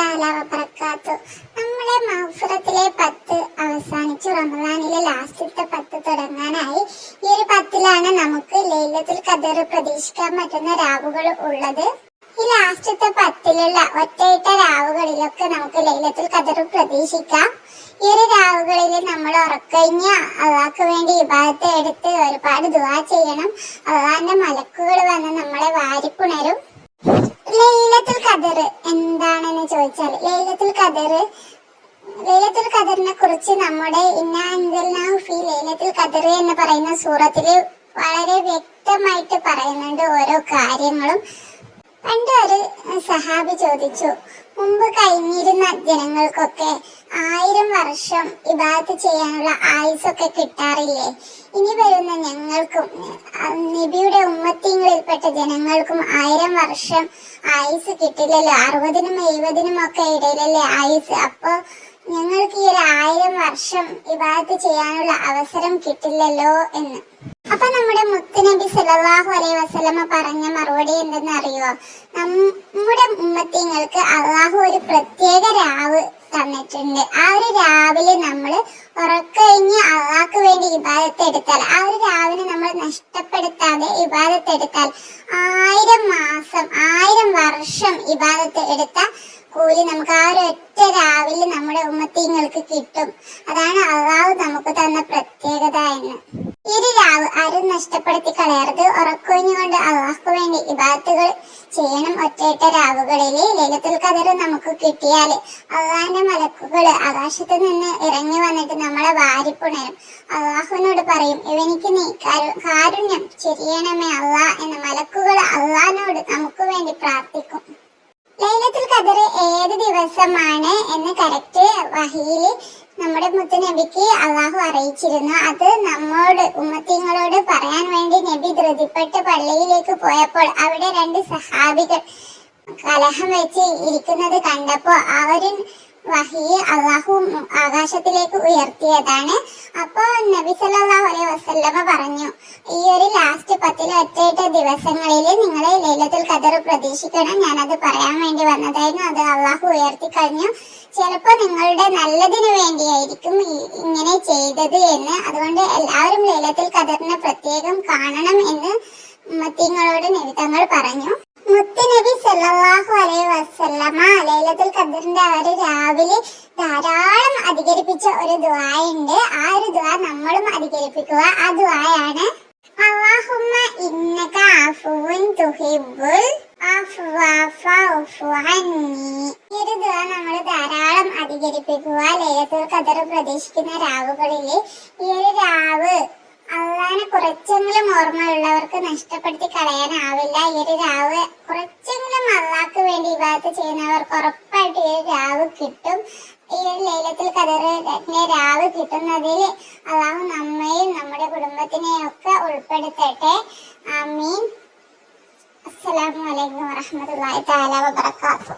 തആല വബറകാത്തു. നമ്മുടെ മഗ്ഫിറത്തിലെ 10 അവസാനിച്ചു. റമദാനിലെ ലാസ്റ്റത്തെ 10 തുടങ്ങാനായി. ഈ ഒരു 10ലാണ് നമുക്ക് ലൈലത്തുൽ ഖദർ പ്രതീക്ഷിക്കാൻ പറ്റുന്ന രാവുകൾ ഉള്ളത്. ഈ ലാസ്റ്റത്തെ 10ലുള്ള ഒറ്റയിട്ട രാവുകളിലൊക്കെ നമുക്ക് ലൈലത്തുൽ ഖദർ പ്രതീക്ഷിക്കാം. ഈ ഒരു രാവുകളിൽ നമ്മൾ ഉറക്കഴിഞ്ഞ അള്ളാഹ്ക്ക് വേണ്ടി ഇബാദത്ത് എടുത്ത് ഒരുപാട് ദുആ ചെയ്യണം. അള്ളാഹിന്റെ മലക്കുകൾ വന്ന് നമ്മളെ വാരിപ്പുണരും. ലൈലത്തുൽ ഖദർ എന്താണെന്ന് ചോദിച്ചാൽ, ലൈലത്തുൽ ഖദറിനെ കുറിച്ച് നമ്മുടെ ഇന്നാ അൻസൽനാഹു ഫീ ലൈലത്തുൽ ഖദർ എന്ന് പറയുന്ന സൂറത്തിൽ വളരെ വ്യക്തമായിട്ട് പറയുന്നുണ്ട് ഓരോ കാര്യങ്ങളും. പണ്ട് ഒരു സഹാബി ചോദിച്ചു, മുമ്പ് കഴിഞ്ഞിരുന്ന ജനങ്ങൾക്കൊക്കെ 1000 വർഷം ഇബാദത്ത് ചെയ്യാനുള്ള ആയുസൊക്കെ കിട്ടാറില്ലേ? ഇനി വരുന്ന ഞങ്ങൾക്കും നബിയുടെ ഉമ്മത്തിങ്ങളിൽപ്പെട്ട ജനങ്ങൾക്കും 1000 വർഷം ആയുസ് കിട്ടില്ലല്ലോ? 60നും 70നും ഒക്കെ ഇടയിലല്ലേ ആയുസ്? അപ്പൊ ഞങ്ങൾക്ക് ഈ ഒരു 1000 വർഷം ഇബാദത്ത് ചെയ്യാനുള്ള അവസരം കിട്ടില്ലല്ലോ എന്ന്. അപ്പൊ നമ്മുടെ മുത്തുനബി സല്ലല്ലാഹു അലൈഹി വസല്ലമ പറഞ്ഞ മറുപടി എന്തെന്ന് അറിയോ? നമ്മുടെ ഉമ്മത്തിങ്ങൾക്ക് അള്ളാഹു ഒരു പ്രത്യേക രാവ് തന്നിട്ടുണ്ട്. ആ ഒരു രാവിലെ നമ്മൾ ഉറക്കഴിഞ്ഞ് അള്ളാഹ്ക്ക് വേണ്ടി ഇബാദത്ത് എടുത്താൽ, ആ ഒരു രാവിനെ നമ്മൾ നഷ്ടപ്പെടുത്താതെ ഇബാദത്ത് എടുത്താൽ 1000 മാസം 1000 വർഷം ഇബാദത്ത് എടുത്ത കൂലി നമുക്ക് ആ ഒരു ഒറ്റ രാവിലെ നമ്മുടെ ഉമ്മത്തിങ്ങൾക്ക് കിട്ടും. അതാണ് അള്ളാഹു നമുക്ക് തന്ന പ്രത്യേകത എന്ന്. ഈ ഒരു രാവ് ആരും നഷ്ടപ്പെടുത്തി കളയരുത്. ഉറക്കൊഴിഞ്ഞുകൊണ്ട് അള്ളാഹ്ക്ക് വേണ്ടി ഇബാദത്തുകൾ ചെയ്യണം. ഒറ്റയിട്ട രാവുകളിൽ ലൈലത്തുൽ ഖദർ നമുക്ക് കിട്ടിയാൽ അള്ളാഹിന്റെ മലക്കുകൾ ആകാശത്ത് നിന്ന് ഇറങ്ങി വന്നിട്ട് നമ്മളെ വാരിപ്പുണരും. അള്ളാഹുവിനോട് പറയും, ഇവനിക്ക് നീ കാരുണ്യം ചെയ്യണമേ അള്ളാ എന്ന് മലക്കുകൾ അള്ളാഹിനോട് നമുക്ക് വേണ്ടി പ്രാർത്ഥിക്കും. ലൈലത്തുൽ ഖദർ ഏത് ദിവസമാണ് എന്ന് കറക്റ്റ് വഹിയില് നമ്മുടെ മുത്തുനബിക്ക് അള്ളാഹു അറിയിച്ചിരുന്നു. അത് നമ്മോട് ഉമ്മത്തിങ്ങളോട് പറയാൻ വേണ്ടി നബി ധൃതിപ്പെട്ട് പള്ളിയിലേക്ക് പോയപ്പോൾ അവിടെ 2 സഹാബികൾ കലഹം വെച്ച് ഇരിക്കുന്നത് കണ്ടപ്പോ അവര് വഹിയെ അള്ളാഹു ആകാശത്തിലേക്ക് ഉയർത്തിയതാണ്. അപ്പൊ നബി സല്ലല്ലാഹു അലൈഹി വസല്ലമ പറഞ്ഞു, ഈ ഒരു ലാസ്റ്റ് 10 ഒറ്റയിട്ട ദിവസങ്ങളിൽ നിങ്ങൾ ലൈലത്തുൽ ഖദർ പ്രതീക്ഷിക്കണം. ഞാനത് പറയാൻ വേണ്ടി വന്നതായിരുന്നു. അത് അള്ളാഹു ഉയർത്തി കഴിഞ്ഞു. ചിലപ്പോ നിങ്ങളുടെ നല്ലതിനു വേണ്ടിയായിരിക്കും ഇങ്ങനെ ചെയ്തത് എന്ന്. അതുകൊണ്ട് എല്ലാവരും ലൈലത്തുൽ ഖദറിനെ പ്രത്യേകം കാണണം എന്ന് ഉമ്മത്തിങ്ങളോട് നബി തങ്ങൾ പറഞ്ഞു. മുത്തുനബി സല്ലല്ലാഹു അലൈഹി വസല്ലമ ലൈലത്തുൽ ഖദറിന്റെ ആ ഒരു രാവിലെ ധാരാളം അധികരിപ്പിച്ച ഒരു ദുആയുണ്ട്. ആ ഒരു ദുആ നമ്മളും അധികരിപ്പിക്കുക. ആ ദുആയാണ് അല്ലാഹുമ്മ ഇന്നക അഫുവുൻ തുഹിബ്ബുൽ അഫ്വ ഫഅഫു അന്നി. ഈ ഒരു ദുആ നമ്മൾ ധാരാളം അധികരിപ്പിക്കുക ലൈലത്തുൽ ഖദർ പ്രതീക്ഷിക്കുന്ന രാവുകളിൽ. ഈ ഒരു രാവ് അള്ളാഹിനെ കുറച്ചെങ്കിലും ഓർമ്മയുള്ളവർക്ക് നഷ്ടപ്പെടുത്തി കളയാനാവില്ല. ഈ ഒരു രാവ് കുറച്ചെങ്കിലും അള്ളാഹ്ക്ക് വേണ്ടി ഇബാദത്ത് ചെയ്യുന്നവർക്ക് ഉറപ്പായിട്ട് ഈ ഒരു രാവ് കിട്ടും. ഈ ഒരു ലൈലത്തുൽ ഖദറിന്റെ രാവ് കിട്ടുന്നതിൽ അള്ളാഹു നമ്മയും നമ്മുടെ കുടുംബത്തിനെയും ഒക്കെ ഉൾപ്പെടുത്തട്ടെ. ആമീൻ. അസ്സലാമു അലൈക്കും വറഹ്മത്തുള്ളാഹി തആല വബറകാതുഹു.